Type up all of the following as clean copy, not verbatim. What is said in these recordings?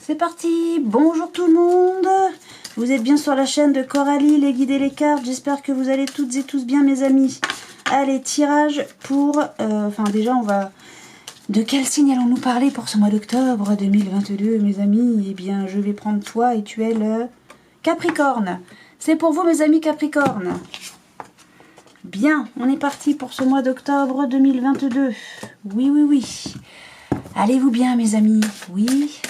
C'est parti. Bonjour tout le monde. Vous êtes bien sur la chaîne de Coralie, les guides et les cartes. J'espère que vous allez toutes et tous bien, mes amis. Allez, tirage pour... Enfin, déjà, on va... De quel signe allons-nous parler pour ce mois d'octobre 2022, mes amis? Eh bien, je vais prendre toi et tu es le Capricorne. C'est pour vous, mes amis Capricorne. Bien, on est parti pour ce mois d'octobre 2022. Oui, oui, oui. Allez-vous bien, mes amis? Oui.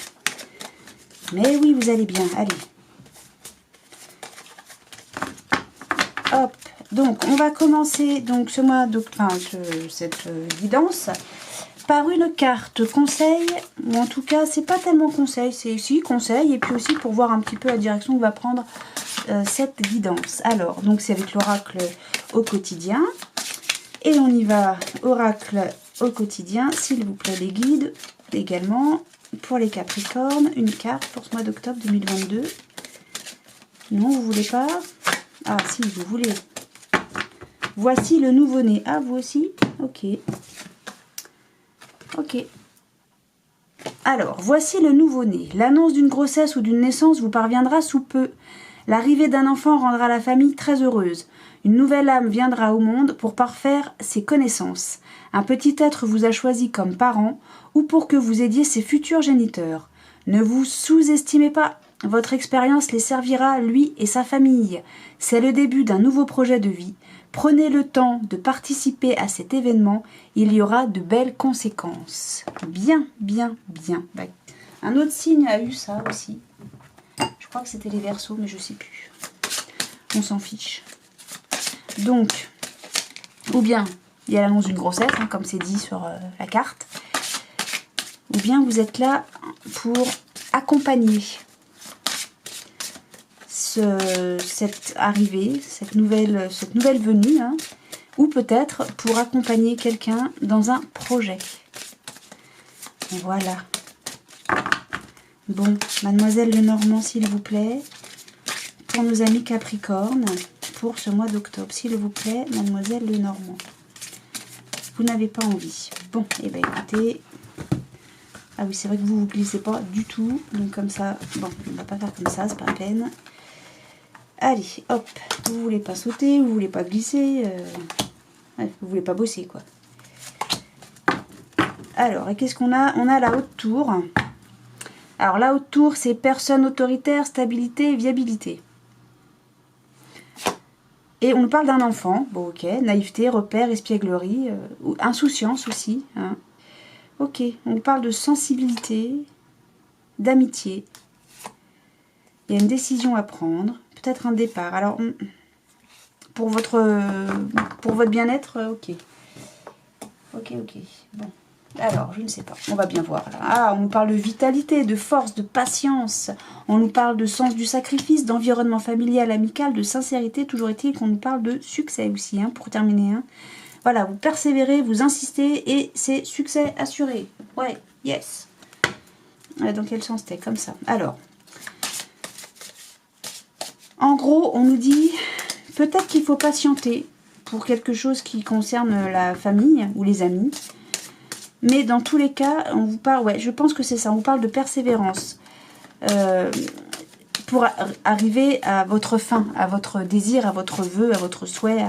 Mais oui, vous allez bien. Allez. Hop. Donc, on va commencer donc ce mois d'octobre, cette guidance par une carte conseil, ou en tout cas, c'est pas tellement conseil, c'est aussi conseil, et puis aussi pour voir un petit peu la direction que va prendre cette guidance. Alors, donc c'est avec l'oracle au quotidien, et on y va, oracle au quotidien, s'il vous plaît, les guides, également, pour les Capricornes, une carte pour ce mois d'octobre 2022. Non, vous voulez pas? Ah, si, vous voulez. Voici le nouveau-né. Ah, vous aussi? Ok. Ok. Alors, voici le nouveau-né. L'annonce d'une grossesse ou d'une naissance vous parviendra sous peu. L'arrivée d'un enfant rendra la famille très heureuse. Une nouvelle âme viendra au monde pour parfaire ses connaissances. Un petit être vous a choisi comme parent ou pour que vous aidiez ses futurs géniteurs. Ne vous sous-estimez pas. Votre expérience les servira, lui et sa famille. C'est le début d'un nouveau projet de vie. Prenez le temps de participer à cet événement. Il y aura de belles conséquences. Bien, bien, bien. Un autre signe a eu ça aussi. Je crois que c'était les Verseaux, mais je ne sais plus. On s'en fiche. Donc, ou bien, il y a l'annonce d'une grossesse, hein, comme c'est dit sur la carte. Ou bien vous êtes là pour accompagner cette arrivée, cette nouvelle venue, hein, ou peut-être pour accompagner quelqu'un dans un projet. Voilà. Bon, mademoiselle Lenormand, s'il vous plaît, pour nos amis Capricorne, pour ce mois d'octobre, s'il vous plaît, mademoiselle Lenormand. Vous n'avez pas envie. Bon, et bien écoutez... Ah oui, c'est vrai que vous ne glissez pas du tout, donc comme ça, bon, on ne va pas faire comme ça, c'est pas la peine. Allez, hop, vous voulez pas sauter, vous voulez pas glisser, vous voulez pas bosser, quoi. Alors, et qu'est-ce qu'on a? On a la haute tour. Alors, la haute tour, c'est personne autoritaire, stabilité et viabilité. Et on nous parle d'un enfant, bon ok, naïveté, repère, espièglerie, insouciance aussi. Hein. Ok, on nous parle de sensibilité, d'amitié. Il y a une décision à prendre, peut-être un départ. Alors, pour votre bien-être, ok. Ok. Bon. Alors, je ne sais pas. On va bien voir. Là. Ah, on nous parle de vitalité, de force, de patience. On nous parle de sens du sacrifice, d'environnement familial, amical, de sincérité. Toujours est-il qu'on nous parle de succès aussi, hein, pour terminer. Hein. Voilà, vous persévérez, vous insistez et c'est succès assuré. Ouais, yes. Dans quel sens c'était? Comme ça. Alors, en gros, on nous dit peut-être qu'il faut patienter pour quelque chose qui concerne la famille ou les amis. Mais dans tous les cas, on vous parle, ouais, je pense que c'est ça, on vous parle de persévérance pour arriver à votre fin, à votre désir, à votre vœu, à votre souhait,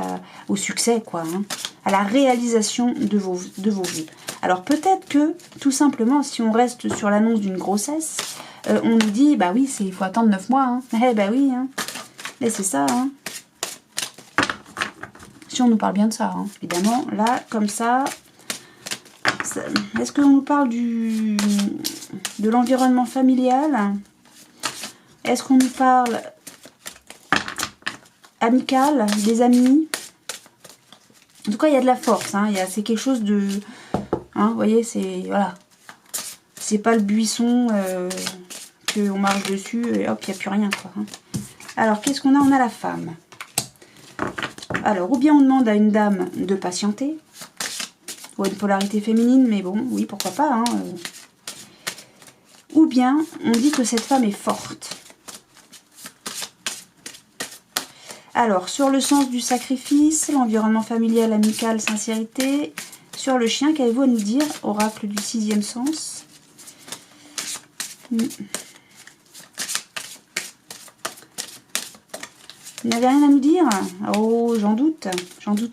au succès, quoi, hein, à la réalisation de vos vœux. Alors peut-être que, tout simplement, si on reste sur l'annonce d'une grossesse, on nous dit, bah oui, il faut attendre 9 mois, hein. Eh bah oui, hein. Et c'est ça, hein. Si on nous parle bien de ça, hein. Évidemment, là, comme ça... Est-ce qu'on nous parle de l'environnement familial? Est-ce qu'on nous parle amical, des amis? En tout cas, il y a de la force. Hein, c'est quelque chose de... Hein, vous voyez, c'est... Voilà. C'est pas le buisson qu'on marche dessus et hop, il n'y a plus rien. Quoi, hein. Alors, qu'est-ce qu'on a? On a la femme. Alors, ou bien on demande à une dame de patienter. Ou une polarité féminine, mais bon, oui, pourquoi pas. Hein. Ou bien, on dit que cette femme est forte. Alors, sur le sens du sacrifice, l'environnement familial, amical, sincérité. Sur le chien, qu'avez-vous à nous dire? Oracle du 6e sens. Vous n'avez rien à nous dire? Oh, j'en doute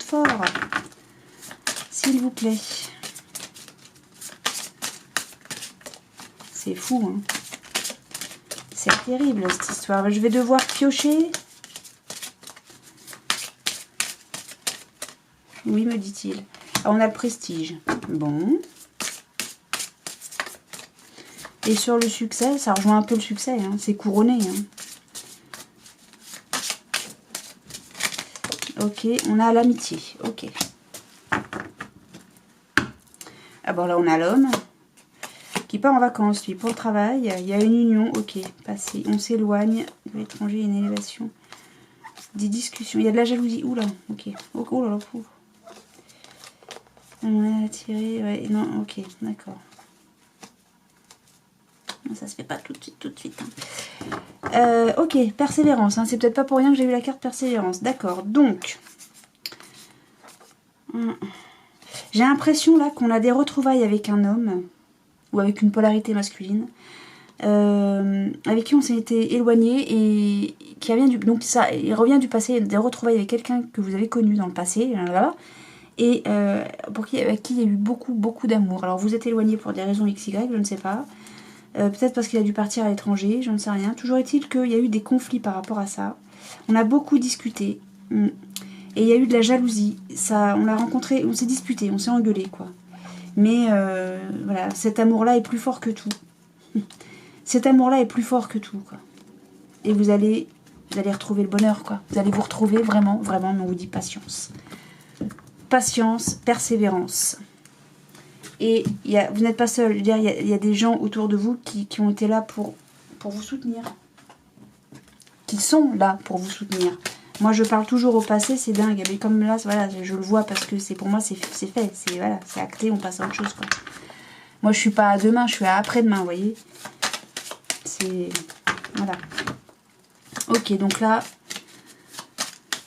fort. S'il vous plaît. C'est fou, hein. C'est terrible, cette histoire. Je vais devoir piocher. Oui, me dit-il. On a le prestige. Bon. Et sur le succès, ça rejoint un peu le succès, hein. C'est couronné, hein. Ok, on a l'amitié. Ok. Ah bon, là, on a l'homme qui part en vacances, lui, pour le travail. Il y a une union. Ok, passé. On s'éloigne de l'étranger, une élévation. Des discussions. Il y a de la jalousie. Oula, ok. Oh là là, pauvre. On a attiré. Ouais, non, ok, d'accord. Ça se fait pas tout de suite. Hein. Ok, persévérance. Hein. C'est peut-être pas pour rien que j'ai eu la carte persévérance. D'accord, donc. J'ai l'impression là qu'on a des retrouvailles avec un homme. Ou avec une polarité masculine. Avec qui on s'est été éloigné et qui revient donc ça, il revient du passé, des retrouvailles avec quelqu'un que vous avez connu dans le passé, là, et avec qui il y a eu beaucoup d'amour. Alors vous êtes éloigné pour des raisons XY, je ne sais pas. Peut-être parce qu'il a dû partir à l'étranger, je ne sais rien. Toujours est-il qu'il y a eu des conflits par rapport à ça. On a beaucoup discuté. Et il y a eu de la jalousie. Ça, on l'a rencontré, on s'est disputé, on s'est engueulé, quoi. Mais voilà, cet amour-là est plus fort que tout. Cet amour-là est plus fort que tout, quoi. Et vous allez retrouver le bonheur, quoi. Vous allez vous retrouver vraiment, mais on vous dit patience. Patience, persévérance. Et vous n'êtes pas seul. Je veux dire, il y a des gens autour de vous qui ont été là pour vous soutenir. Qui sont là pour vous soutenir. Moi, je parle toujours au passé, c'est dingue. Mais comme là, voilà, je le vois parce que pour moi, c'est fait. C'est acté, on passe à autre chose, quoi. Moi, je suis pas à demain, je suis à après-demain, vous voyez. C'est... Voilà. Ok, donc là...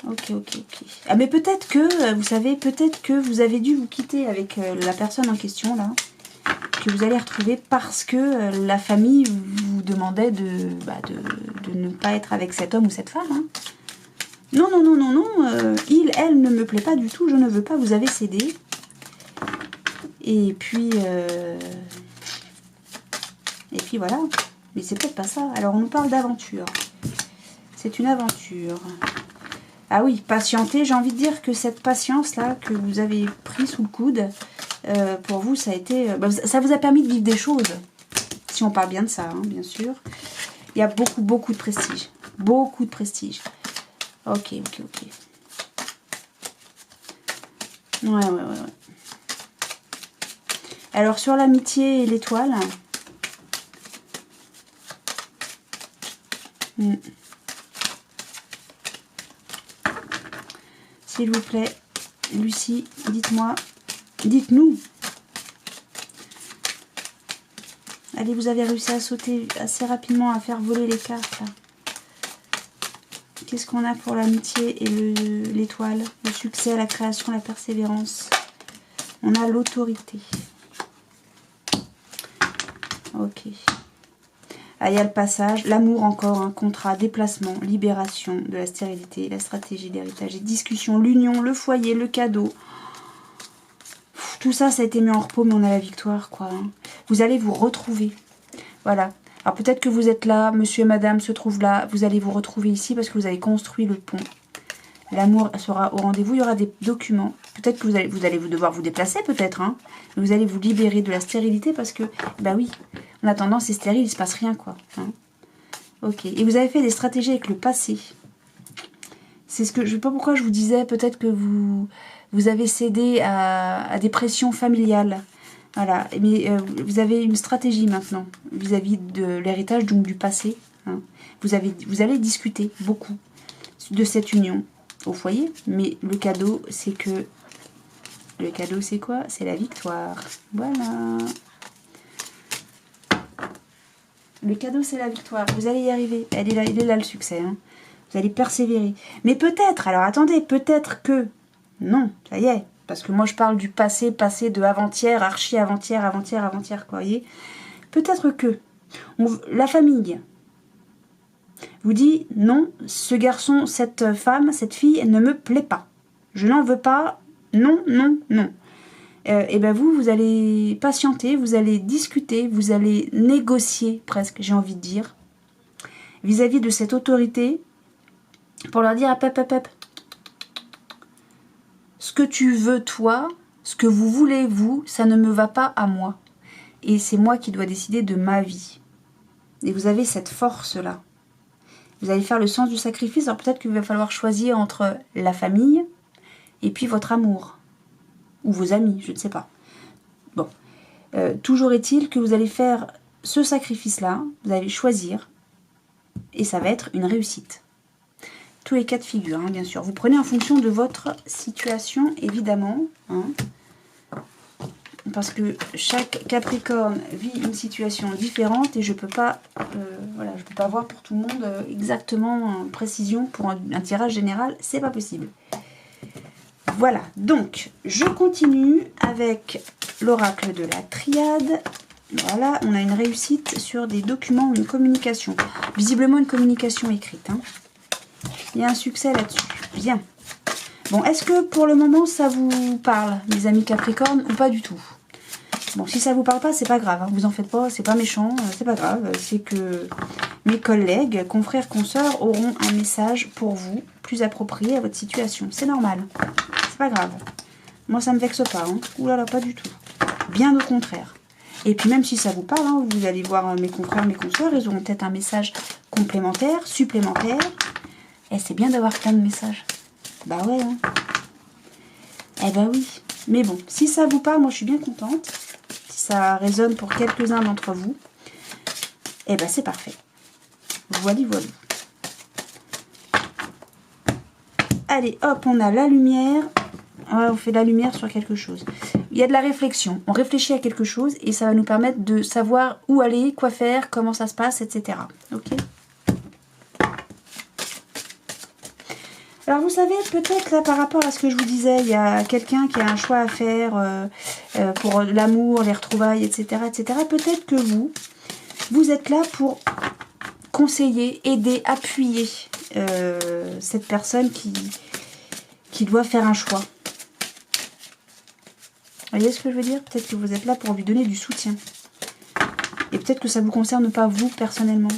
Ok. Ah, mais peut-être que, vous savez, peut-être que vous avez dû vous quitter avec la personne en question, là. Que vous allez retrouver parce que la famille vous demandait de ne pas être avec cet homme ou cette femme, hein. Non, elle ne me plaît pas du tout, je ne veux pas, vous avez cédé. Et puis voilà. Mais c'est peut-être pas ça. Alors on nous parle d'aventure. C'est une aventure. Ah oui, patienter. J'ai envie de dire que cette patience-là que vous avez pris sous le coude, pour vous, ça a été... ça vous a permis de vivre des choses. Si on parle bien de ça, hein, bien sûr. Il y a beaucoup de prestige. Beaucoup de prestige. Ok. Ouais. Alors sur l'amitié et l'étoile... S'il vous plaît, Lucie, dites-nous. Allez, vous avez réussi à sauter assez rapidement, à faire voler les cartes, là. Qu'est-ce qu'on a pour l'amitié et l'étoile? Le succès, la création, la persévérance. On a l'autorité. Ok. Ah, il y a le passage, l'amour encore, un contrat, déplacement, libération de la stérilité, la stratégie d'héritage et discussion, l'union, le foyer, le cadeau. Tout ça, ça a été mis en repos, mais on a la victoire, quoi. Vous allez vous retrouver. Voilà. Alors peut-être que vous êtes là, monsieur et madame se trouvent là, vous allez vous retrouver ici parce que vous avez construit le pont. L'amour sera au rendez-vous, il y aura des documents. Peut-être que vous allez devoir vous déplacer, peut-être, hein. Vous allez vous libérer de la stérilité parce que, bah oui, en attendant, c'est stérile, il ne se passe rien, quoi. Hein. Ok. Et vous avez fait des stratégies avec le passé. C'est ce que, je ne sais pas pourquoi je vous disais, peut-être que vous avez cédé à des pressions familiales. Voilà. Mais vous avez une stratégie maintenant vis-à-vis de l'héritage, donc du passé. Hein. Vous allez discuter beaucoup de cette union au foyer, mais le cadeau, c'est que... Le cadeau, c'est quoi? C'est la victoire. Voilà. Le cadeau, c'est la victoire. Vous allez y arriver. Il est là le succès. Hein. Vous allez persévérer. Mais peut-être, alors attendez, peut-être que... Non, ça y est. Parce que moi, je parle du passé de avant-hier, archi-avant-hier, quoi, voyez. Peut-être que la famille vous dit non, ce garçon, cette femme, cette fille, elle ne me plaît pas. Je n'en veux pas, non, non, non. Et ben vous allez patienter, vous allez discuter, vous allez négocier presque, j'ai envie de dire, vis-à-vis de cette autorité, pour leur dire, hop, ce que tu veux toi, ce que vous voulez vous, ça ne me va pas à moi. Et c'est moi qui dois décider de ma vie. Et vous avez cette force-là. Vous allez faire le sens du sacrifice, alors peut-être qu'il va falloir choisir entre la famille et puis votre amour. Ou vos amis, je ne sais pas. Bon. Toujours est-il que vous allez faire ce sacrifice-là, vous allez choisir, et ça va être une réussite. Tous les cas de figure, hein, bien sûr. Vous prenez en fonction de votre situation, évidemment. Hein, parce que chaque Capricorne vit une situation différente et je peux pas, je peux pas voir pour tout le monde exactement en précision pour un tirage général, c'est pas possible. Voilà, donc je continue avec l'oracle de la triade. Voilà, on a une réussite sur des documents, une communication. Visiblement une communication écrite. Hein. Il y a un succès là-dessus. Bien. Bon, est-ce que pour le moment ça vous parle, mes amis Capricorne, ou pas du tout? Bon, si ça vous parle pas, c'est pas grave, hein, vous en faites pas, c'est pas méchant, c'est pas grave. C'est que mes collègues, confrères, consoeurs auront un message pour vous, plus approprié à votre situation. C'est normal, c'est pas grave. Moi, ça me vexe pas, hein. Ouh là là, pas du tout. Bien au contraire. Et puis même si ça vous parle, hein, vous allez voir mes confrères, mes consoeurs, ils auront peut-être un message complémentaire, supplémentaire. Et c'est bien d'avoir plein de messages. Bah ouais, hein. Eh ben oui. Mais bon, si ça vous parle, moi je suis bien contente. Si ça résonne pour quelques-uns d'entre vous, eh ben c'est parfait. Voilà. Allez, hop, on a la lumière. Ouais, on fait de la lumière sur quelque chose. Il y a de la réflexion. On réfléchit à quelque chose et ça va nous permettre de savoir où aller, quoi faire, comment ça se passe, etc. Ok ? Alors vous savez, peut-être là par rapport à ce que je vous disais, il y a quelqu'un qui a un choix à faire pour l'amour, les retrouvailles, etc. etc. Peut-être que vous êtes là pour conseiller, aider, appuyer cette personne qui doit faire un choix. Vous voyez ce que je veux dire? Peut-être que vous êtes là pour lui donner du soutien. Et peut-être que ça ne vous concerne pas vous personnellement.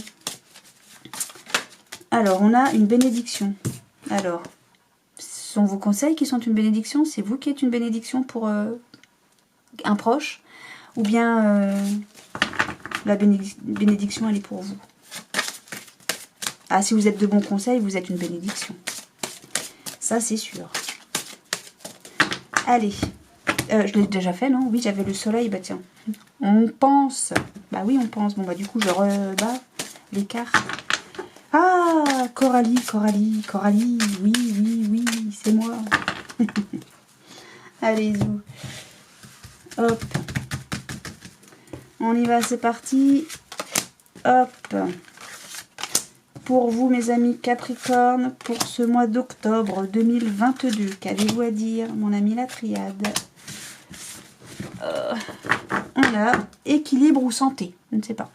Alors, on a une bénédiction. Alors, ce sont vos conseils qui sont une bénédiction? C'est vous qui êtes une bénédiction pour un proche? Ou bien la bénédiction, elle est pour vous? Ah, si vous êtes de bons conseils, vous êtes une bénédiction. Ça, c'est sûr. Allez. Je l'ai déjà fait, non? Oui, j'avais le soleil. Bah tiens. On pense. Bah oui, on pense. Bon, bah du coup, je rebats les cartes. Ah, Coralie. Oui, c'est moi. Allez, zou. Hop. On y va, c'est parti. Hop. Pour vous, mes amis Capricorne, pour ce mois d'octobre 2022, qu'avez-vous à dire, mon ami la triade? On a équilibre ou santé, je ne sais pas.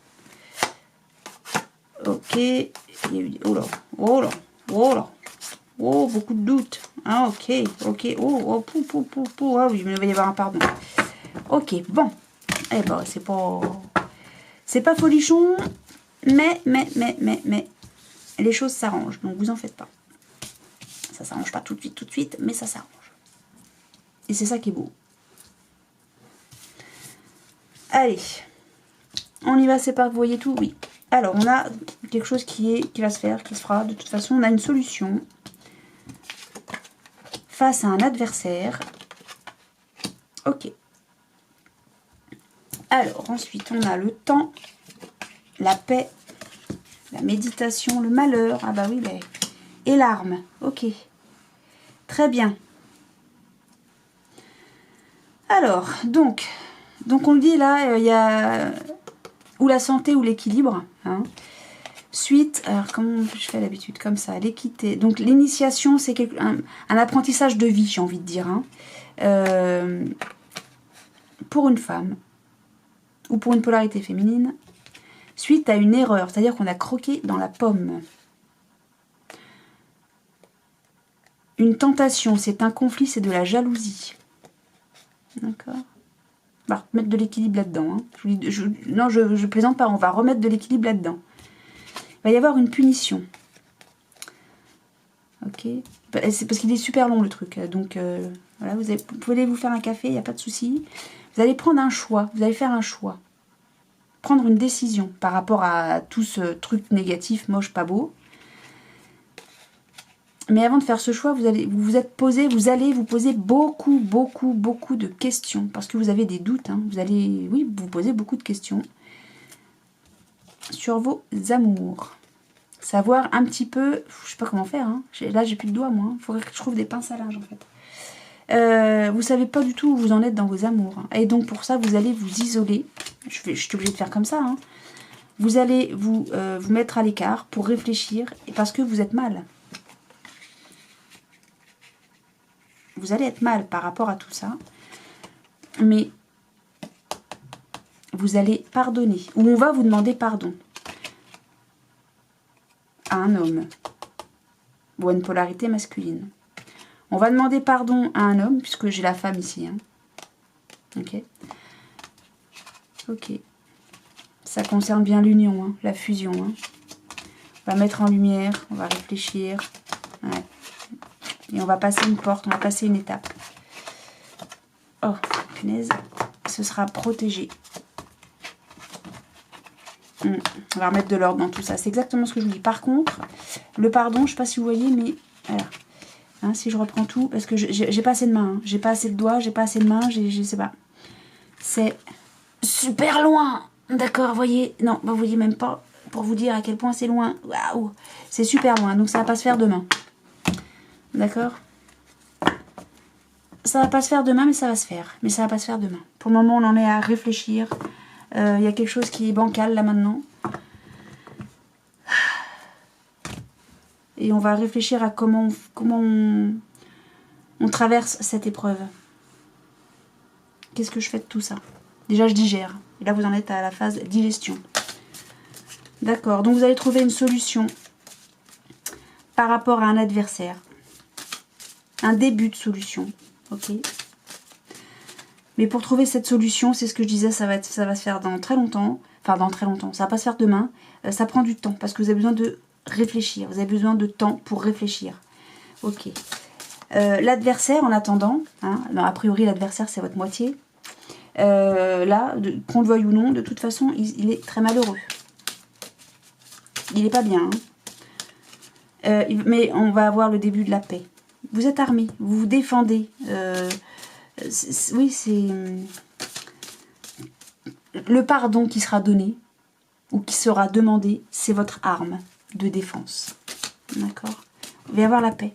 Ok. Oh là. Oh, beaucoup de doutes. Ah, ok. Oh, pou. Ah oui, mais il va y avoir un pardon. Ok, bon. Eh ben, c'est pas folichon, mais les choses s'arrangent, donc vous en faites pas. Ça s'arrange pas tout de suite, mais ça s'arrange. Et c'est ça qui est beau. Allez, on y va, c'est parti, vous voyez tout? Oui. Alors, on a quelque chose qui va se faire, qui se fera. De toute façon, on a une solution face à un adversaire. Ok. Alors, ensuite, on a le temps, la paix, la méditation, le malheur. Ah bah oui, et l'arme. Ok. Très bien. Alors, donc on le dit là, il y a ou la santé ou l'équilibre. Hein. Suite, alors comment je fais d'habitude? Comme ça, l'équité. Donc l'initiation, c'est un apprentissage de vie, j'ai envie de dire. Hein. Pour une femme, ou pour une polarité féminine, suite à une erreur, c'est-à-dire qu'on a croqué dans la pomme. Une tentation, c'est un conflit, c'est de la jalousie. D'accord. On va remettre de l'équilibre là-dedans. Hein. Non, je plaisante pas, on va remettre de l'équilibre là-dedans. Il va y avoir une punition. Ok. C'est parce qu'il est super long le truc. Donc voilà, vous pouvez aller vous faire un café, il n'y a pas de souci. Vous allez prendre un choix, vous allez faire un choix. Prendre une décision par rapport à tout ce truc négatif, moche, pas beau. Mais avant de faire ce choix, vous allez vous poser beaucoup de questions. Parce que vous avez des doutes. Hein. Vous allez, oui, vous poser beaucoup de questions sur vos amours. Savoir un petit peu, je sais pas comment faire. Hein. Là, j'ai plus de doigts, moi. Il faudrait que je trouve des pinces à linge, en fait. Vous savez pas du tout où vous en êtes dans vos amours. Hein. Et donc, pour ça, vous allez vous isoler. Je suis obligée de faire comme ça. Hein. Vous allez vous mettre à l'écart pour réfléchir. Parce que vous êtes mal. Vous allez être mal par rapport à tout ça. Mais vous allez pardonner. Ou on va vous demander pardon. À un homme. Ou à une polarité masculine. On va demander pardon à un homme, puisque j'ai la femme ici. Hein. Ok. Ok. Ça concerne bien l'union, hein, la fusion. Hein. On va mettre en lumière, on va réfléchir. Ouais. Et on va passer une porte, on va passer une étape. Oh, punaise. Ce sera protégé. On va remettre de l'ordre dans tout ça. C'est exactement ce que je vous dis. Par contre, le pardon, je ne sais pas si vous voyez, mais voilà. Hein, si je reprends tout, parce que j'ai pas assez de mains. Hein. J'ai pas assez de doigts, j'ai pas assez de mains, je sais pas. C'est super loin. D'accord, vous voyez. Non, vous voyez même pas. Pour vous dire à quel point c'est loin. Waouh. C'est super loin, donc ça va pas se faire demain. D'accord. Ça va pas se faire demain, mais ça va se faire. Mais ça va pas se faire demain. Pour le moment, on en est à réfléchir. Il y a quelque chose qui est bancal, là, maintenant. Et on va réfléchir à comment on traverse cette épreuve. Qu'est-ce que je fais de tout ça? Déjà, je digère. Et là, vous en êtes à la phase digestion. D'accord. Donc, vous allez trouver une solution par rapport à un adversaire. Un début de solution. Ok. Mais pour trouver cette solution, c'est ce que je disais, ça va se faire dans très longtemps. Enfin, dans très longtemps. Ça va pas se faire demain. Ça prend du temps parce que vous avez besoin de réfléchir. Vous avez besoin de temps pour réfléchir. Ok. L'adversaire, en attendant, hein, non, a priori, l'adversaire, c'est votre moitié. Là, qu'on le veuille ou non, de toute façon, il est très malheureux. Il n'est pas bien. Hein. Mais on va avoir le début de la paix. Vous êtes armé, vous vous défendez. Oui, c'est le pardon qui sera donné ou qui sera demandé, c'est votre arme de défense. D'accord? Il va y avoir la paix.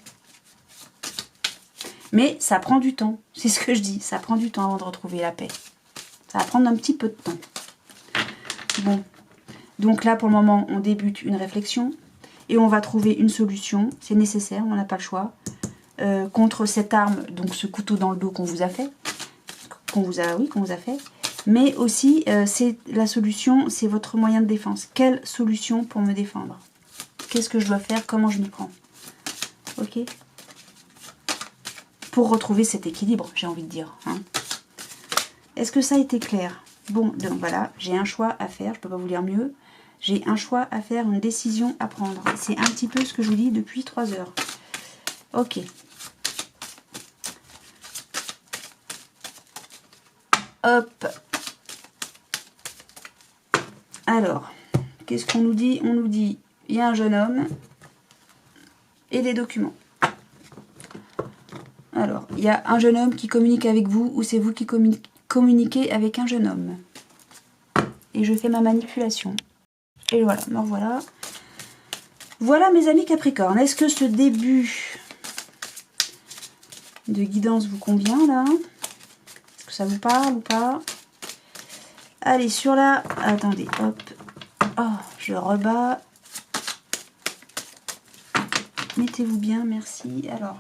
Mais ça prend du temps. C'est ce que je dis. Ça prend du temps avant de retrouver la paix. Ça va prendre un petit peu de temps. Bon. Donc là, pour le moment, on débute une réflexion. Et on va trouver une solution. C'est nécessaire, on n'a pas le choix. Contre cette arme, donc ce couteau dans le dos qu'on vous a fait. Qu'on vous a fait. Mais aussi, c'est la solution, c'est votre moyen de défense. Quelle solution pour me défendre? Qu'est-ce que je dois faire? Comment je m'y prends? Ok? Pour retrouver cet équilibre, j'ai envie de dire. Hein. Est-ce que ça a été clair? Bon, donc voilà, j'ai un choix à faire, je ne peux pas vous lire mieux. J'ai un choix à faire, une décision à prendre. C'est un petit peu ce que je vous dis depuis 3 heures. Ok. Hop. Alors, qu'est-ce qu'on nous dit? On nous dit, il y a un jeune homme et des documents. Alors, il y a un jeune homme qui communique avec vous ou c'est vous qui communiquez avec un jeune homme. Et je fais ma manipulation. Et voilà, me revoilà. Voilà mes amis Capricorne. Est-ce que ce début de guidance vous convient là? Est-ce que ça vous parle ou pas? Allez, sur la... Attendez, hop. Oh, je rebats. Mettez-vous bien, merci. Alors,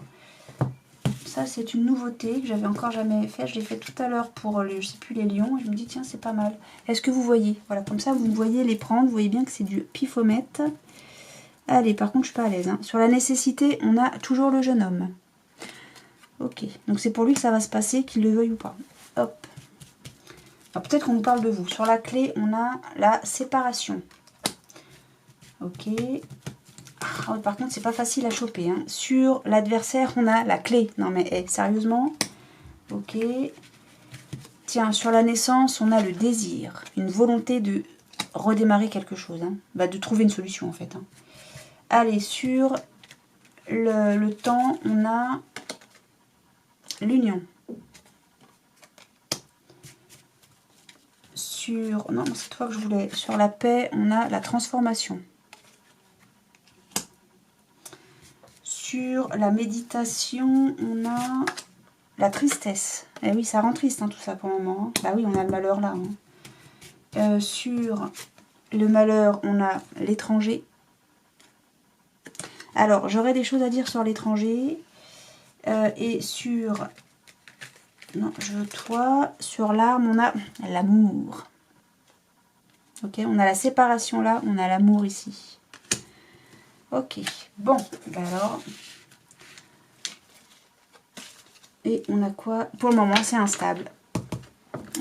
ça c'est une nouveauté que j'avais encore jamais fait. Je l'ai fait tout à l'heure pour, je sais plus, les lions. Et je me dis, tiens, c'est pas mal. Est-ce que vous voyez? Voilà, comme ça, vous voyez les prendre. Vous voyez bien que c'est du pifomètre. Allez, par contre, je suis pas à l'aise. Hein. Sur la nécessité, on a toujours le jeune homme. Ok, donc c'est pour lui que ça va se passer, qu'il le veuille ou pas. Hop. Peut-être qu'on nous parle de vous. Sur la clé, on a la séparation. Ok. Ah, ouais, par contre, c'est pas facile à choper. Hein. Sur l'adversaire, on a la clé. Non mais sérieusement. Ok. Tiens, sur la naissance, on a le désir. Une volonté de redémarrer quelque chose. Hein. Bah, de trouver une solution en fait. Hein. Allez, sur le temps, on a l'union. Non, c'est toi que je voulais. Sur la paix, on a la transformation. Sur la méditation, on a la tristesse. Eh oui, ça rend triste hein, tout ça pour le moment. Hein. Bah oui, on a le malheur là. Hein. Sur le malheur, on a l'étranger. Alors, j'aurais des choses à dire sur l'étranger. Et sur... Non, je veux toi. Sur l'arme, on a l'amour. Ok, on a la séparation là, on a l'amour ici. Ok, bon, bah alors. Et on a quoi? Pour le moment, c'est instable.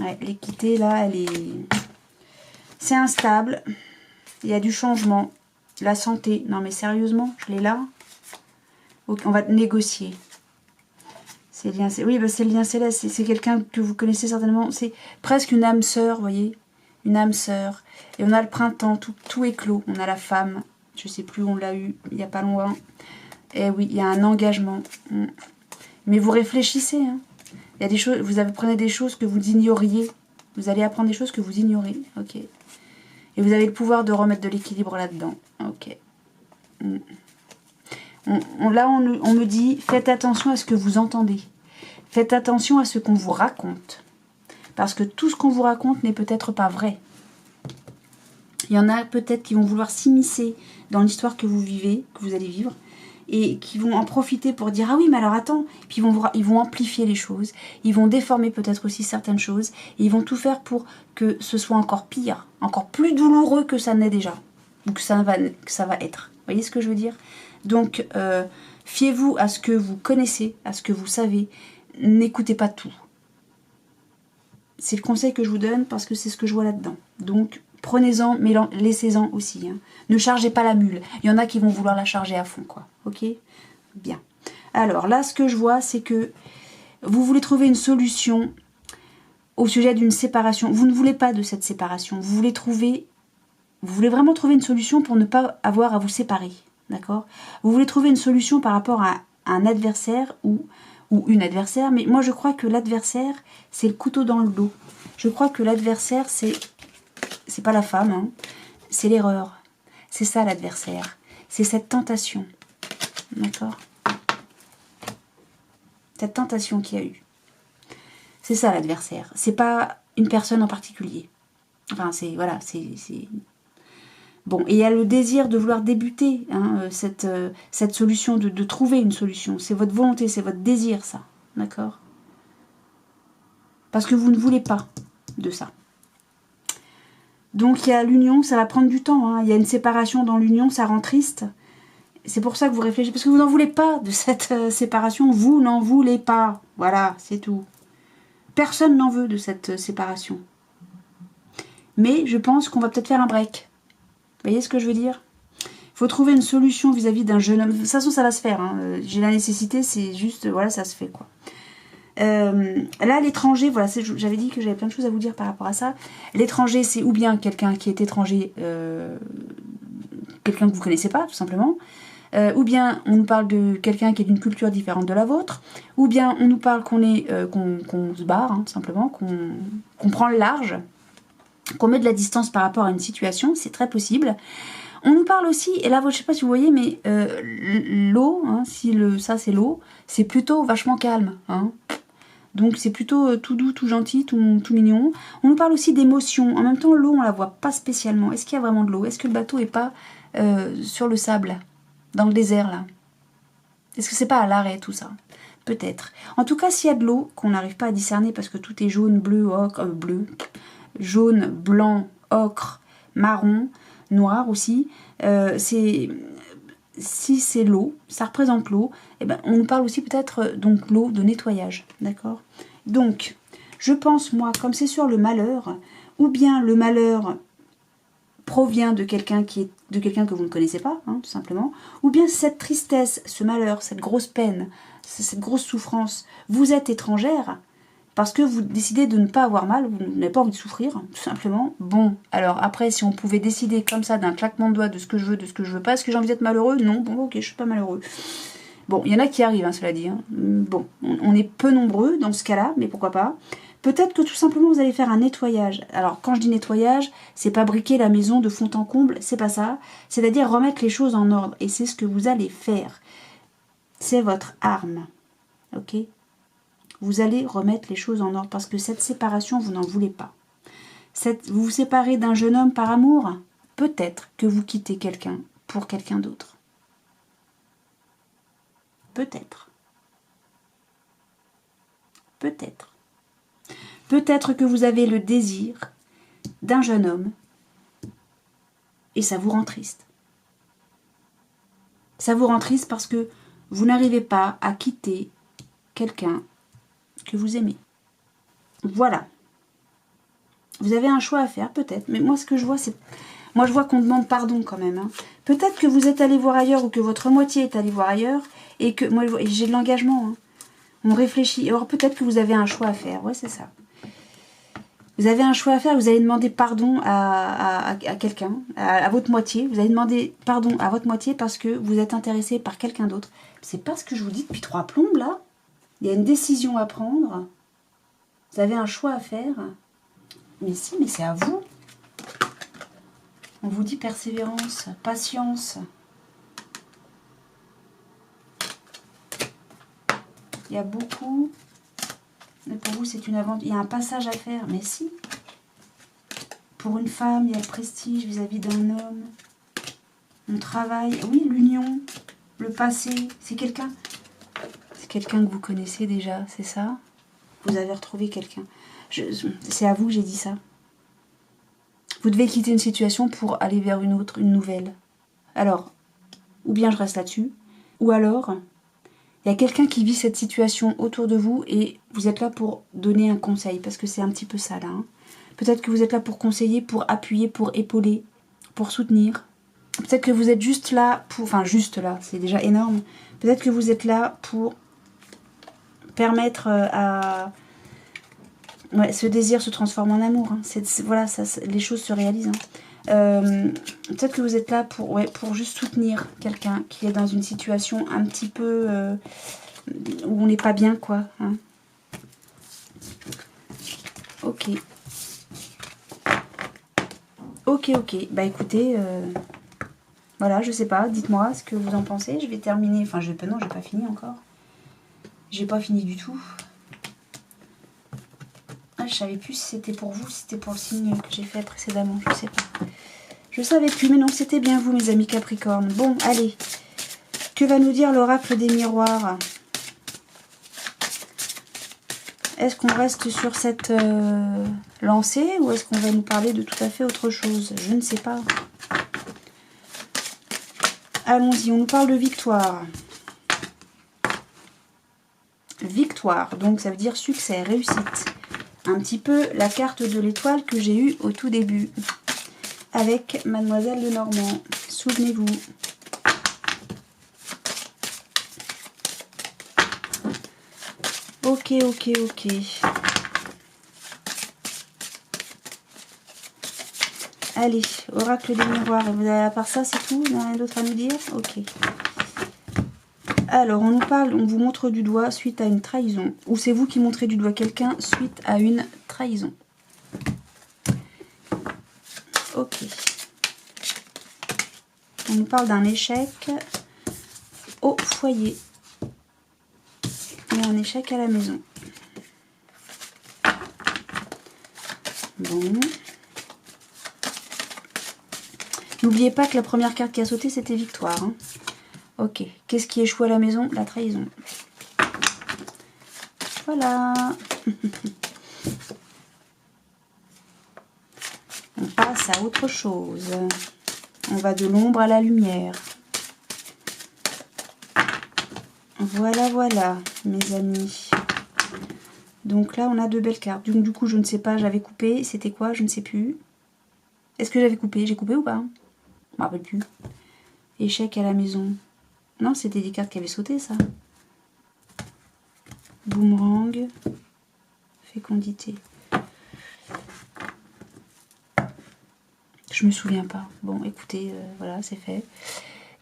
Ouais, l'équité là, elle est... C'est instable. Il y a du changement. La santé. Non mais sérieusement, je l'ai là. Ok, on va négocier. C'est le lien, oui, bah c'est le lien céleste. C'est quelqu'un que vous connaissez certainement. C'est presque une âme sœur, vous voyez. Une âme sœur. Et on a le printemps, tout est clos. On a la femme. Je sais plus, on l'a eu il n'y a pas longtemps. Et oui, il y a un engagement. Mais vous réfléchissez. Hein. Il y a des choses, vous apprenez des choses que vous ignoriez. Vous allez apprendre des choses que vous ignorez. Ok. Et vous avez le pouvoir de remettre de l'équilibre là-dedans. Ok. Là, on me dit, faites attention à ce que vous entendez. Faites attention à ce qu'on vous raconte. Parce que tout ce qu'on vous raconte n'est peut-être pas vrai. Il y en a peut-être qui vont vouloir s'immiscer dans l'histoire que vous vivez, que vous allez vivre, et qui vont en profiter pour dire « Ah oui, mais alors attends !» Puis ils vont amplifier les choses, ils vont déformer peut-être aussi certaines choses, et ils vont tout faire pour que ce soit encore pire, encore plus douloureux que ça n'est déjà, ou que ça va être. Vous voyez ce que je veux dire? Donc, fiez-vous à ce que vous connaissez, à ce que vous savez, n'écoutez pas tout. C'est le conseil que je vous donne parce que c'est ce que je vois là-dedans. Donc, prenez-en, mais laissez-en aussi. Hein. Ne chargez pas la mule. Il y en a qui vont vouloir la charger à fond, quoi. Ok? Bien. Alors, là, ce que je vois, c'est que vous voulez trouver une solution au sujet d'une séparation. Vous ne voulez pas de cette séparation. Vous voulez vraiment trouver une solution pour ne pas avoir à vous séparer. D'accord? Vous voulez trouver une solution par rapport à un adversaire ou une adversaire, mais moi je crois que l'adversaire, c'est le couteau dans le dos. Je crois que l'adversaire, c'est pas la femme, hein, c'est l'erreur. C'est ça l'adversaire. C'est cette tentation. D'accord? Cette tentation qu'il y a eu. C'est ça l'adversaire. C'est pas une personne en particulier. Enfin, voilà, c'est... Bon, et il y a le désir de vouloir débuter hein, cette solution, de trouver une solution. C'est votre volonté, c'est votre désir, ça. D'accord? Parce que vous ne voulez pas de ça. Donc, il y a l'union, ça va prendre du temps. Hein. Il y a une séparation dans l'union, ça rend triste. C'est pour ça que vous réfléchissez. Parce que vous n'en voulez pas de cette séparation. Vous n'en voulez pas. Voilà, c'est tout. Personne n'en veut de cette séparation. Mais je pense qu'on va peut-être faire un break. Vous voyez ce que je veux dire? Il faut trouver une solution vis-à-vis d'un jeune homme. De toute façon, ça va se faire. Hein. J'ai la nécessité, c'est juste... Voilà, ça se fait, quoi. Là, l'étranger, voilà, j'avais dit que j'avais plein de choses à vous dire par rapport à ça. L'étranger, c'est ou bien quelqu'un qui est étranger, quelqu'un que vous ne connaissez pas, tout simplement. Ou bien on nous parle de quelqu'un qui est d'une culture différente de la vôtre. Ou bien on nous parle qu'on se barre, hein, tout simplement, qu'on prend le large. Qu'on met de la distance par rapport à une situation, c'est très possible. On nous parle aussi, et là, je ne sais pas si vous voyez, mais l'eau, hein, ça c'est l'eau, c'est plutôt vachement calme. Hein. Donc c'est plutôt tout doux, tout gentil, tout mignon. On nous parle aussi d'émotions. En même temps, l'eau, on la voit pas spécialement. Est-ce qu'il y a vraiment de l'eau? Est-ce que le bateau est pas sur le sable, dans le désert, là? Est-ce que c'est pas à l'arrêt, tout ça? Peut-être. En tout cas, s'il y a de l'eau, qu'on n'arrive pas à discerner parce que tout est jaune, bleu, ocre, jaune, blanc, ocre, marron, noir aussi, si c'est l'eau, ça représente l'eau, eh ben, on nous parle aussi peut-être donc l'eau de nettoyage, d'accord? Donc, je pense, moi, comme c'est sur le malheur, ou bien le malheur provient de quelqu'un que vous ne connaissez pas, hein, tout simplement, ou bien cette tristesse, ce malheur, cette grosse peine, cette grosse souffrance, vous êtes étrangère, parce que vous décidez de ne pas avoir mal, vous n'avez pas envie de souffrir, tout simplement. Bon, alors après, si on pouvait décider comme ça, d'un claquement de doigts, de ce que je veux, de ce que je veux pas, est-ce que j'ai envie d'être malheureux? Non, bon, ok, je suis pas malheureux. Bon, il y en a qui arrivent, hein, cela dit. Hein. Bon, on est peu nombreux dans ce cas-là, mais pourquoi pas. Peut-être que tout simplement, vous allez faire un nettoyage. Alors, quand je dis nettoyage, c'est pas briquer la maison de fond en comble, c'est pas ça. C'est-à-dire remettre les choses en ordre. Et c'est ce que vous allez faire. C'est votre arme. Ok? Vous allez remettre les choses en ordre parce que cette séparation, vous n'en voulez pas. Vous vous séparez d'un jeune homme par amour, peut-être que vous quittez quelqu'un pour quelqu'un d'autre. Peut-être. Peut-être. Peut-être que vous avez le désir d'un jeune homme et ça vous rend triste. Ça vous rend triste parce que vous n'arrivez pas à quitter quelqu'un que vous aimez. Voilà. Vous avez un choix à faire, peut-être. Mais moi, ce que je vois, c'est... Moi, je vois qu'on demande pardon quand même. Hein. Peut-être que vous êtes allé voir ailleurs ou que votre moitié est allé voir ailleurs et que... Moi, j'ai de l'engagement. Hein. On réfléchit. Alors, peut-être que vous avez un choix à faire. Ouais, c'est ça. Vous avez un choix à faire. Vous allez demander pardon à quelqu'un, à votre moitié. Vous allez demander pardon à votre moitié parce que vous êtes intéressé par quelqu'un d'autre. C'est pas ce que je vous dis depuis 3 plombes, là. Il y a une décision à prendre. Vous avez un choix à faire. Mais si, mais c'est à vous. On vous dit persévérance, patience. Il y a beaucoup. Mais pour vous, c'est une aventure. Il y a un passage à faire. Mais si. Pour une femme, il y a le prestige vis-à-vis d'un homme. On travaille. Oui, l'union. Le passé. C'est quelqu'un. C'est quelqu'un que vous connaissez déjà, c'est ça? Vous avez retrouvé quelqu'un. C'est à vous que j'ai dit ça. Vous devez quitter une situation pour aller vers une autre, une nouvelle. Alors, ou bien je reste là-dessus, ou alors, il y a quelqu'un qui vit cette situation autour de vous et vous êtes là pour donner un conseil, parce que c'est un petit peu ça là. Hein. Peut-être que vous êtes là pour conseiller, pour appuyer, pour épauler, pour soutenir. Peut-être que vous êtes juste là pour... Enfin, juste là, c'est déjà énorme. Peut-être que vous êtes là pour permettre à... Ouais, ce désir se transforme en amour. Hein. Voilà, les choses se réalisent. Hein. Peut-être que vous êtes là pour juste soutenir quelqu'un qui est dans une situation un petit peu où on n'est pas bien, quoi. Hein. Ok. Ok. Bah écoutez, voilà, je sais pas. Dites-moi ce que vous en pensez. Je vais terminer. Enfin, non, j'ai pas fini encore. J'ai pas fini du tout. Ah, je savais plus si c'était pour vous, si c'était pour le signe que j'ai fait précédemment, je sais pas. Je savais plus, mais non, c'était bien vous, mes amis Capricorne. Bon, allez. Que va nous dire l'oracle des miroirs? Est-ce qu'on reste sur cette lancée ou est-ce qu'on va nous parler de tout à fait autre chose? Je ne sais pas. Allons-y, on nous parle de victoire. Victoire, donc ça veut dire succès, réussite. Un petit peu la carte de l'étoile que j'ai eue au tout début avec Mademoiselle Lenormand. Souvenez-vous. Ok. Allez, oracle des miroirs. Et vous avez, à part ça, c'est tout? Il n'y a rien d'autre à nous dire? Ok. Alors, on nous parle, on vous montre du doigt suite à une trahison. Ou c'est vous qui montrez du doigt quelqu'un suite à une trahison. Ok. On nous parle d'un échec au foyer. Et un échec à la maison. Bon. N'oubliez pas que la première carte qui a sauté, c'était victoire. Hein. Ok. Qu'est-ce qui échoue à la maison? La trahison. Voilà. On passe à autre chose. On va de l'ombre à la lumière. Voilà, voilà, mes amis. Donc là, on a 2 belles cartes. Donc du coup, je ne sais pas, j'avais coupé. C'était quoi? Je ne sais plus. Est-ce que j'avais coupé? J'ai coupé ou pas? Je me rappelle plus. Échec à la maison. Non, c'était des cartes qui avaient sauté, ça. Boomerang. Fécondité. Je me souviens pas. Bon, écoutez, voilà, c'est fait.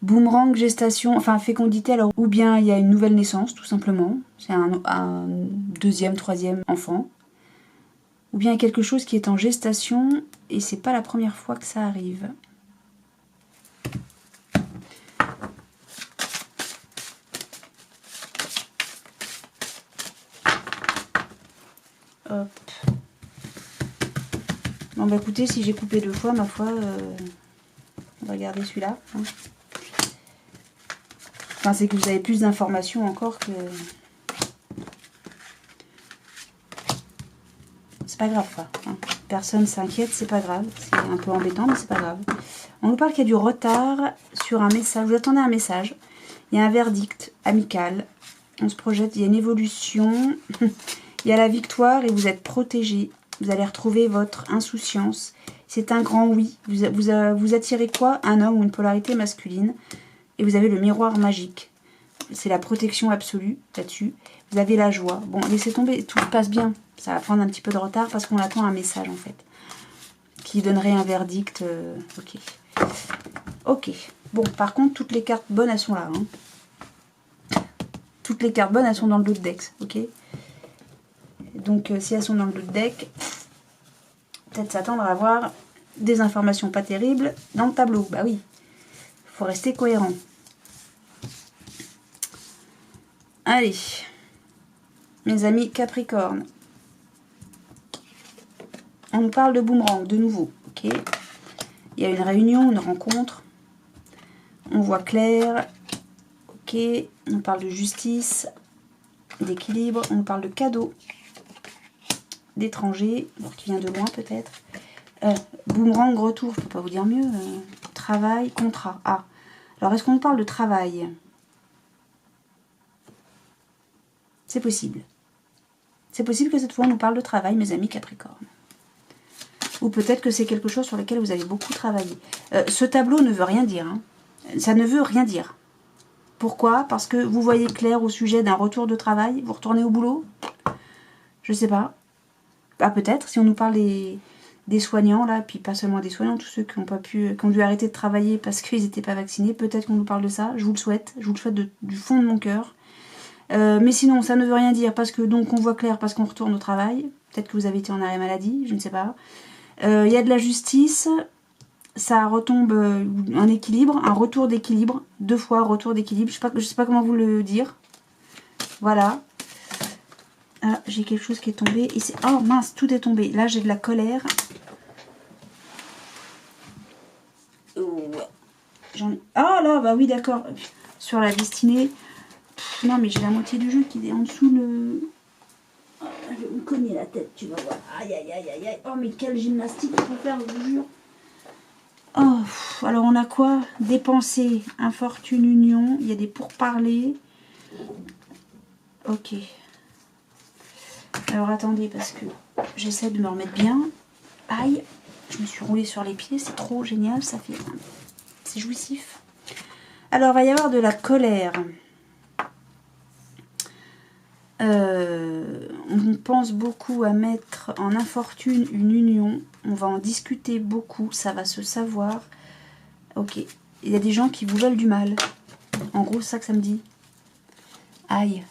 Boomerang, gestation, enfin fécondité, alors ou bien il y a une nouvelle naissance, tout simplement. C'est un deuxième, troisième enfant. Ou bien quelque chose qui est en gestation et c'est pas la première fois que ça arrive. Hop. Bon bah écoutez, si j'ai coupé 2 fois, ma foi, on va garder celui-là. Hein. Enfin, c'est que vous avez plus d'informations encore que... C'est pas grave, quoi. Hein. Personne s'inquiète, c'est pas grave. C'est un peu embêtant, mais c'est pas grave. On nous parle qu'il y a du retard sur un message. Vous attendez un message. Il y a un verdict amical. On se projette, il y a une évolution. Il y a la victoire et vous êtes protégé. Vous allez retrouver votre insouciance. C'est un grand oui. Vous attirez quoi? Un homme ou une polarité masculine. Et vous avez le miroir magique. C'est la protection absolue là-dessus. Vous avez la joie. Bon, laissez tomber, tout se passe bien. Ça va prendre un petit peu de retard parce qu'on attend un message en fait. Qui donnerait un verdict. Ok. Ok. Bon, par contre, toutes les cartes bonnes, elles sont là. Hein. Toutes les cartes bonnes, elles sont dans le lot de deck. Ok. Donc, si elles sont dans le lot de deck, peut-être s'attendre à avoir des informations pas terribles dans le tableau. Bah oui. Faut rester cohérent. Allez. Mes amis Capricorne. On nous parle de boomerang, de nouveau. Ok. Il y a une réunion, une rencontre. On voit clair. Ok. On nous parle de justice, d'équilibre. On nous parle de cadeau, d'étranger, qui vient de loin peut-être. Boomerang, retour, je ne peux pas vous dire mieux. Travail, contrat. Ah. Alors, est-ce qu'on nous parle de travail? C'est possible. C'est possible que cette fois, on nous parle de travail, mes amis Capricorne. Ou peut-être que c'est quelque chose sur lequel vous avez beaucoup travaillé. Ce tableau ne veut rien dire. Hein. Ça ne veut rien dire. Pourquoi? Parce que vous voyez clair au sujet d'un retour de travail. Vous retournez au boulot? Je sais pas. Ah, peut-être, si on nous parle des soignants, là, puis pas seulement des soignants, tous ceux qui ont dû arrêter de travailler parce qu'ils n'étaient pas vaccinés, peut-être qu'on nous parle de ça. Je vous le souhaite du fond de mon cœur. Mais sinon, ça ne veut rien dire parce que donc on voit clair parce qu'on retourne au travail. Peut-être que vous avez été en arrêt maladie, je ne sais pas. Il y a de la justice, ça retombe un équilibre, un retour d'équilibre, 2 fois retour d'équilibre, je sais pas comment vous le dire. Voilà. Ah, j'ai quelque chose qui est tombé. Oh mince, tout est tombé. Là, j'ai de la colère. Oh là, bah oui, d'accord. Sur la destinée. Non, mais j'ai la moitié du jeu qui est en dessous le... Oh, je vais me cogner la tête, tu vas voir. Aïe, aïe, aïe, aïe, aïe. Oh, mais quelle gymnastique il faut faire, je vous jure. Oh, alors on a quoi? Dépenser, infortune, union. Il y a des pourparlers. Ok. Alors attendez, parce que j'essaie de me remettre bien. Aïe, je me suis roulée sur les pieds, c'est trop génial, ça fait... C'est jouissif. Alors, il va y avoir de la colère. On pense beaucoup à mettre en infortune une union. On va en discuter beaucoup, ça va se savoir. Ok, il y a des gens qui vous veulent du mal. En gros, c'est ça que ça me dit. Aïe.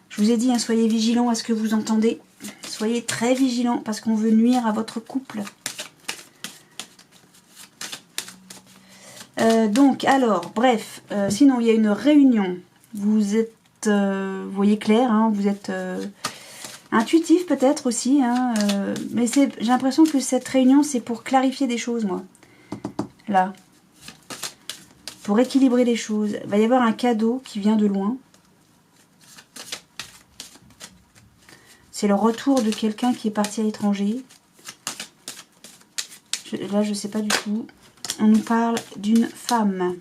Je vous ai dit, hein, soyez vigilants à ce que vous entendez. Soyez très vigilants parce qu'on veut nuire à votre couple. Donc, alors, bref, sinon, il y a une réunion. Vous êtes, vous voyez clair, hein, vous êtes intuitif peut-être aussi. Hein, mais j'ai l'impression que cette réunion, c'est pour clarifier des choses, moi. Là. Pour équilibrer les choses. Il va y avoir un cadeau qui vient de loin. C'est le retour de quelqu'un qui est parti à l'étranger. Là, je ne sais pas du tout. On nous parle d'une femme.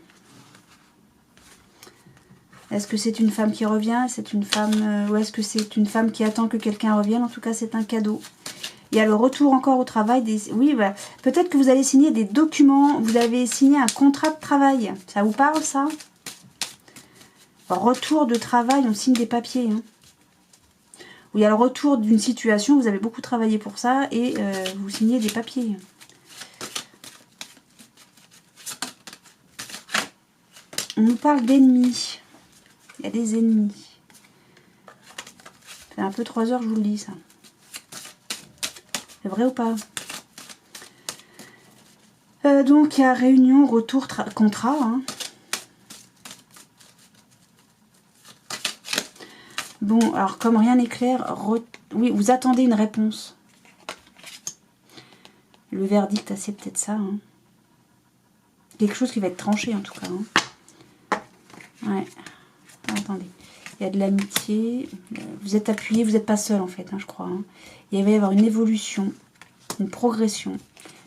Est-ce que c'est une femme qui revient? C'est une femme... ou est-ce que c'est une femme qui attend que quelqu'un revienne? En tout cas, c'est un cadeau. Il y a le retour encore au travail. Oui, bah, peut-être que vous allez signer des documents. Vous avez signé un contrat de travail. Ça vous parle, ça? Retour de travail, on signe des papiers. Hein. Où il y a le retour d'une situation. Vous avez beaucoup travaillé pour ça. Et vous signez des papiers. On nous parle d'ennemis. Il y a des ennemis. Ça fait un peu 3 heures, je vous le dis, ça. C'est vrai ou pas? Donc, il y a réunion, retour, contrat. Hein. Bon, alors, comme rien n'est clair, oui, vous attendez une réponse. Le verdict, c'est peut-être ça. Hein. Quelque chose qui va être tranché, en tout cas. Hein. Ouais. Attendez. Il y a de l'amitié. Vous êtes appuyé, vous n'êtes pas seul, en fait, hein, je crois. Hein. Il va y avoir une évolution, une progression.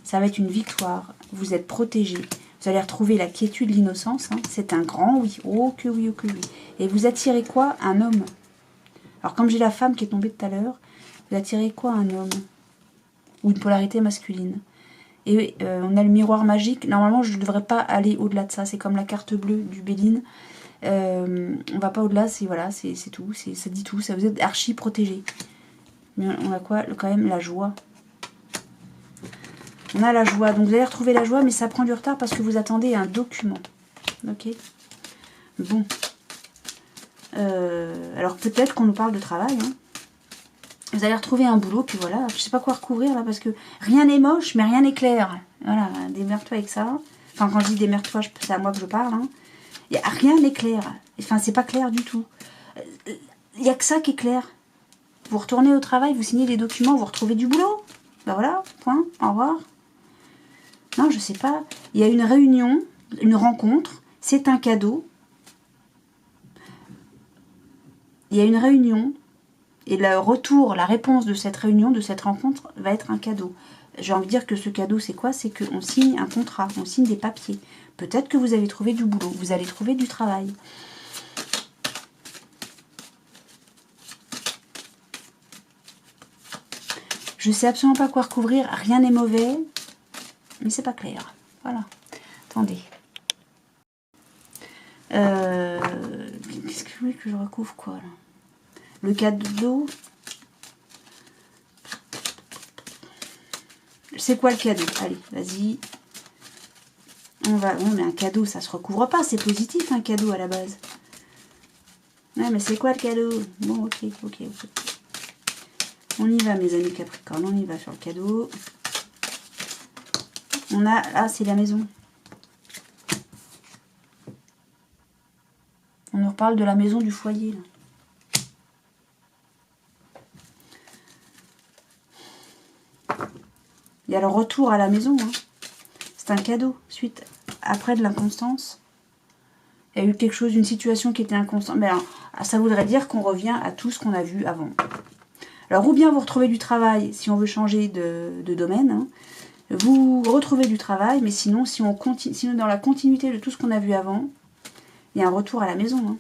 Ça va être une victoire. Vous êtes protégé. Vous allez retrouver la quiétude, l'innocence. Hein. C'est un grand oui. Oh que oui, oh que oui. Et vous attirez quoi? Un homme. Alors, comme j'ai la femme qui est tombée tout à l'heure, vous attirez quoi? Un homme. Ou une polarité masculine. Et on a le miroir magique. Normalement, je ne devrais pas aller au-delà de ça. C'est comme la carte bleue du Béline. On va pas au-delà. C'est voilà, c'est tout. Ça dit tout. Ça vous êtes archi protégé. Mais on a quoi? Quand même la joie. On a la joie. Donc, vous allez retrouver la joie, mais ça prend du retard parce que vous attendez un document. Ok. Bon. Alors, peut-être qu'on nous parle de travail. Hein. Vous allez retrouver un boulot, puis voilà. Je sais pas quoi recouvrir, là, parce que rien n'est moche, mais rien n'est clair. Voilà, démerde-toi avec ça. Enfin, quand je dis démerde-toi, c'est à moi que je parle. Hein. Rien n'est clair. Enfin, c'est pas clair du tout. Il n'y a que ça qui est clair. Vous retournez au travail, vous signez des documents, vous retrouvez du boulot. Ben voilà, point, au revoir. Non, je sais pas. Il y a une réunion, une rencontre, c'est un cadeau. Il y a une réunion, et le retour, la réponse de cette réunion, de cette rencontre, va être un cadeau. J'ai envie de dire que ce cadeau, c'est quoi? C'est qu'on signe un contrat, on signe des papiers. Peut-être que vous allez trouver du boulot, vous allez trouver du travail. Je sais absolument pas quoi recouvrir, rien n'est mauvais, mais c'est pas clair. Voilà. Attendez. Qu'est-ce que vous voulez que je recouvre quoi là? Le cadeau. C'est quoi le cadeau? Allez, vas-y. On va. Non, mais un cadeau, ça se recouvre pas. C'est positif un cadeau à la base. Ouais, mais c'est quoi le cadeau? Bon, ok. On y va, mes amis Capricorne. On y va sur le cadeau. On a. Ah, c'est la maison. On nous reparle de la maison du foyer. Là. Il y a le retour à la maison. Hein. C'est un cadeau. Suite, après de l'inconstance, il y a eu quelque chose, une situation qui était inconstante. Mais alors, ça voudrait dire qu'on revient à tout ce qu'on a vu avant. Alors, ou bien vous retrouvez du travail, si on veut changer de domaine. Hein. Vous retrouvez du travail, mais sinon, si on continue, sinon dans la continuité de tout ce qu'on a vu avant, il y a un retour à la maison. Hein.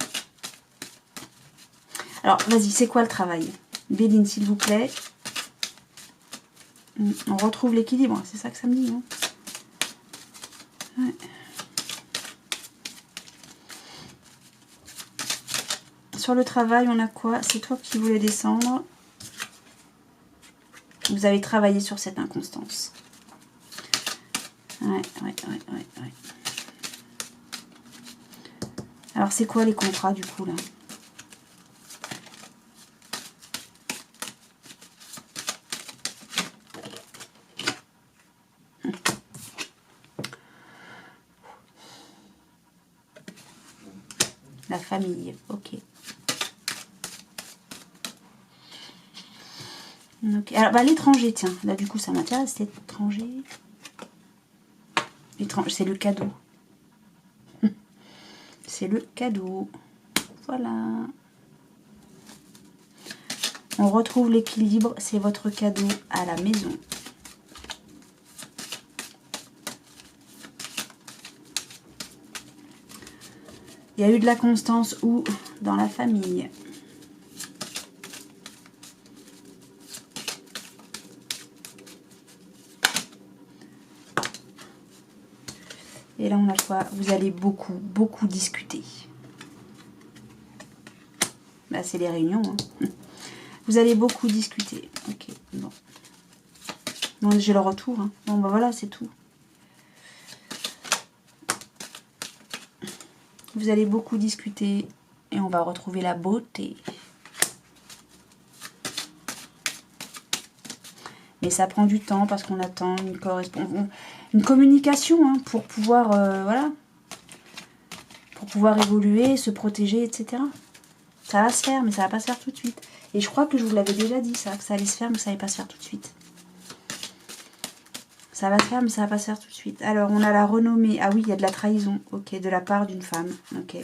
Alors, vas-y, c'est quoi le travail? Béline, s'il vous plaît. On retrouve l'équilibre, c'est ça que ça me dit. Hein. Ouais. Sur le travail, on a quoi? C'est toi qui voulais descendre. Vous avez travaillé sur cette inconstance. Ouais. Alors, c'est quoi les contrats, du coup, là? La famille, ok. Alors, bah, l'étranger, tiens. Là, du coup, ça m'intéresse, l'étranger. C'est le cadeau. C'est le cadeau. Voilà. On retrouve l'équilibre. C'est votre cadeau à la maison. Il y a eu de la constance ou dans la famille. Et là, on a quoi? Vous allez beaucoup discuter. Là, c'est les réunions. Hein. Vous allez beaucoup discuter. Ok, bon. Bon, j'ai le retour. Hein. Bon, bah voilà, c'est tout. Vous allez beaucoup discuter et on va retrouver la beauté. Mais ça prend du temps parce qu'on attend une communication hein, pour pouvoir, voilà, pour pouvoir évoluer, se protéger, etc. Ça va se faire, mais ça va pas se faire tout de suite. Et je crois que je vous l'avais déjà dit, ça, que ça allait se faire, mais ça allait pas se faire tout de suite. Ça va se faire, mais ça va pas se faire tout de suite. Alors, on a la renommée. Ah oui, il y a de la trahison, ok, de la part d'une femme, ok.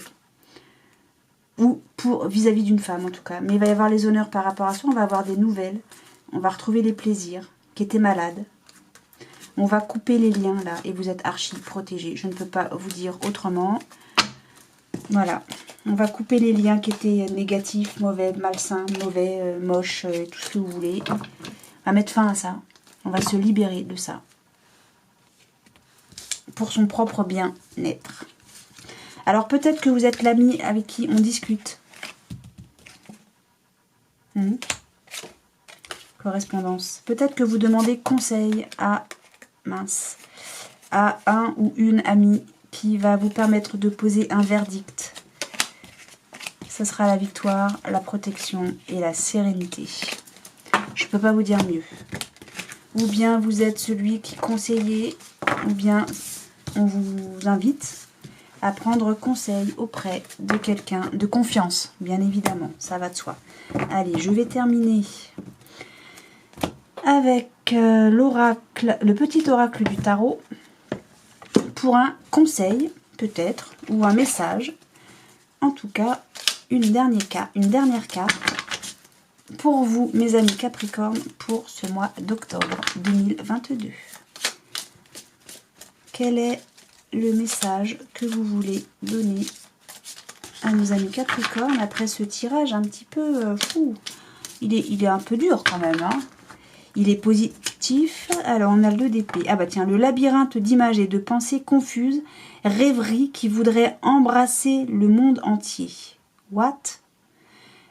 Ou pour vis-à-vis d'une femme, en tout cas. Mais il va y avoir les honneurs par rapport à ça, on va avoir des nouvelles. On va retrouver les plaisirs qui étaient malades. On va couper les liens, là, et vous êtes archi protégés. Je ne peux pas vous dire autrement. Voilà. On va couper les liens qui étaient négatifs, mauvais, malsains, mauvais, moches, tout ce que vous voulez. On va mettre fin à ça. On va se libérer de ça. Pour son propre bien-être. Alors peut-être que vous êtes l'ami avec qui on discute. Correspondance. Peut-être que vous demandez conseil à un ou une amie qui va vous permettre de poser un verdict. Ce sera la victoire, la protection et la sérénité. Je ne peux pas vous dire mieux. Ou bien vous êtes celui qui conseillait, ou bien on vous invite à prendre conseil auprès de quelqu'un de confiance, bien évidemment, ça va de soi. Allez, je vais terminer avec l'oracle, le petit oracle du tarot, pour un conseil, peut-être, ou un message. En tout cas, une dernière carte pour vous, mes amis Capricorne, pour ce mois d'octobre 2022. Quel est le message que vous voulez donner à nos amis Capricorne après ce tirage un petit peu fou? Il est un peu dur quand même, hein. Il est positif. Alors, on a le 2 d'épée. Ah bah tiens, le labyrinthe d'images et de pensées confuses, rêverie qui voudrait embrasser le monde entier. What?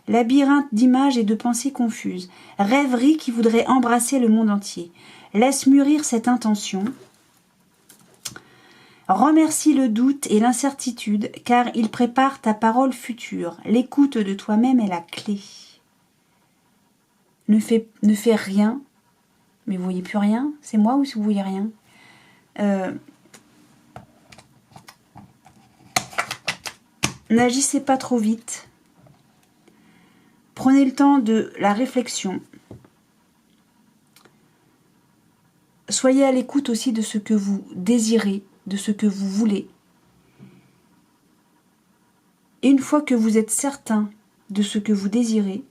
Labyrinthe d'images et de pensées confuses, rêverie qui voudrait embrasser le monde entier. Laisse mûrir cette intention. Remercie le doute et l'incertitude, car il prépare ta parole future. L'écoute de toi-même est la clé. Ne fais rien. Mais vous voyez plus rien? C'est moi ou si vous voyez rien? N'agissez pas trop vite. Prenez le temps de la réflexion. Soyez à l'écoute aussi de ce que vous désirez, de ce que vous voulez. Et une fois que vous êtes certain de ce que vous désirez,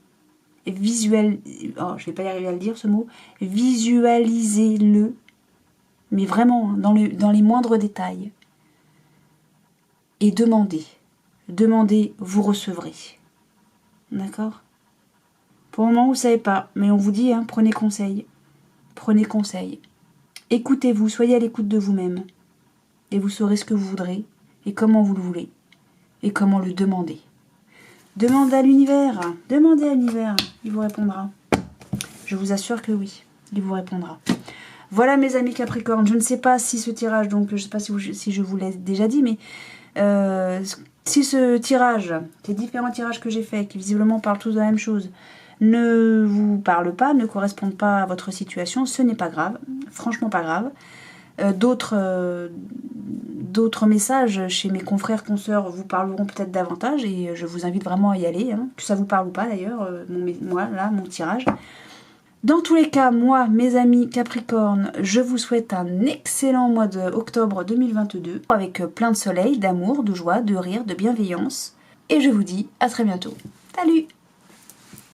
je ne vais pas y arriver à le dire ce mot, visualisez-le, mais vraiment dans les moindres détails. Et demandez. Demandez, vous recevrez. D'accord? Pour le moment, vous ne savez pas, mais on vous dit, hein, prenez conseil. Prenez conseil. Écoutez-vous, soyez à l'écoute de vous-même. Et vous saurez ce que vous voudrez, et comment vous le voulez, et comment le demander. Demandez à l'univers, il vous répondra. Je vous assure que oui, il vous répondra. Voilà mes amis Capricorne, je ne sais pas si ce tirage, donc je ne sais pas si je vous l'ai déjà dit, mais si ce tirage, ces différents tirages que j'ai faits, qui visiblement parlent tous de la même chose, ne vous parlent pas, ne correspondent pas à votre situation, ce n'est pas grave, franchement pas grave. D'autres messages chez mes confrères, consoeurs vous parleront peut-être davantage et je vous invite vraiment à y aller, hein, que ça vous parle ou pas d'ailleurs, mon tirage. Dans tous les cas, moi, mes amis Capricorne, je vous souhaite un excellent mois d'octobre 2022 avec plein de soleil, d'amour, de joie, de rire, de bienveillance et je vous dis à très bientôt. Salut!